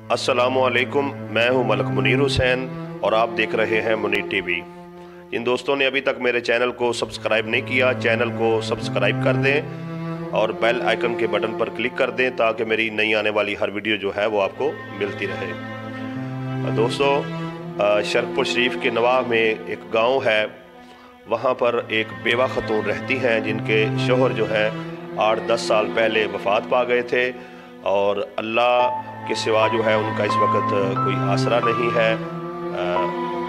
अस्सलामुअलैकुम, मैं हूं मलक मुनीर हुसैन और आप देख रहे हैं मुनीर टीवी। जिन दोस्तों ने अभी तक मेरे चैनल को सब्सक्राइब नहीं किया, चैनल को सब्सक्राइब कर दें और बेल आइकन के बटन पर क्लिक कर दें ताकि मेरी नई आने वाली हर वीडियो जो है वो आपको मिलती रहे। दोस्तों, शरकपुर शरीफ के नवाह में एक गांव है, वहां पर एक बेवा खातून रहती हैं जिनके शोहर जो है 8-10 साल पहले वफ़ात पा गए थे और अल्लाह के सिवा जो है उनका इस वक्त कोई आसरा नहीं है,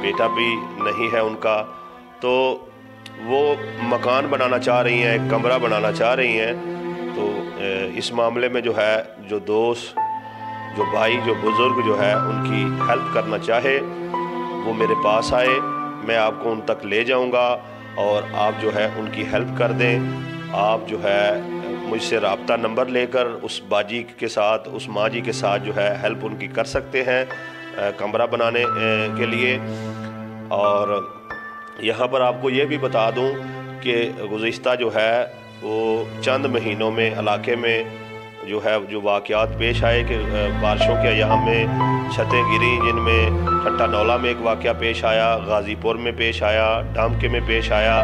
बेटा भी नहीं है उनका। तो वो मकान बनाना चाह रही हैं, एक कमरा बनाना चाह रही हैं। तो इस मामले में जो है जो दोस्त, जो भाई, जो बुज़ुर्ग जो है उनकी हेल्प करना चाहे वो मेरे पास आए, मैं आपको उन तक ले जाऊंगा और आप जो है उनकी हेल्प कर दें। आप जो है मुझसे रब्ता नंबर लेकर उस बाजी के साथ, उस माँ जी के साथ जो है हेल्प उनकी कर सकते हैं कमरा बनाने के लिए। और यहाँ पर आपको ये भी बता दूँ कि गुज़िश्ता जो है वो चंद महीनों में इलाके में जो वाक़यात पेश आए कि बारिशों के अयाम में छतें गिरी, जिनमें ठट्टा नौला में एक वाक़या पेश आया, गाज़ीपुर में पेश आया, डामके में पेश आया,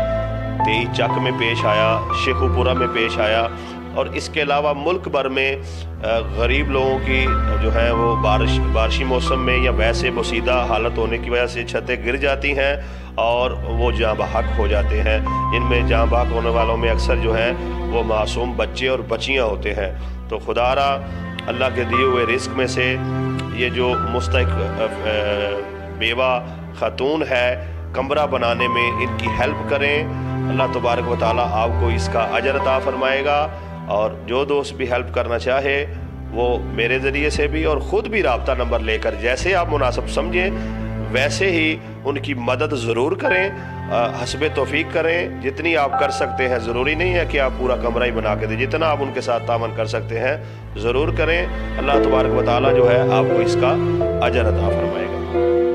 23 चक में पेश आया, शेखुपुरा में पेश आया। और इसके अलावा मुल्क भर में गरीब लोगों की जो है वो बारिशी मौसम में या वैसे बोसीदा हालत होने की वजह से छतें गिर जाती हैं और वो जाँ बहक हो जाते हैं। जिनमें जाँ बहक होने वालों में अक्सर जो है वो मासूम बच्चे और बच्चियाँ होते हैं। तो खुदारा अल्लाह के दिए हुए रिस्क में से ये जो मुस्तहिक बेवा खातून है, कमरा बनाने में इनकी हेल्प करें। अल्लाह तबारक व तआला आपको इसका अजर अता फरमाएगा। और जो दोस्त भी हेल्प करना चाहे वो मेरे ज़रिए से भी और ख़ुद भी रब्ता नंबर लेकर जैसे आप मुनासिब समझें वैसे ही उनकी मदद ज़रूर करें, हस्बे तौफीक करें। जितनी आप कर सकते हैं, ज़रूरी नहीं है कि आप पूरा कमरा ही बना के दें, जितना आप उनके साथ तावन कर सकते हैं ज़रूर करें। अल्लाह तबारक व तआला जो है आपको इसका अजर अता फरमाएगा।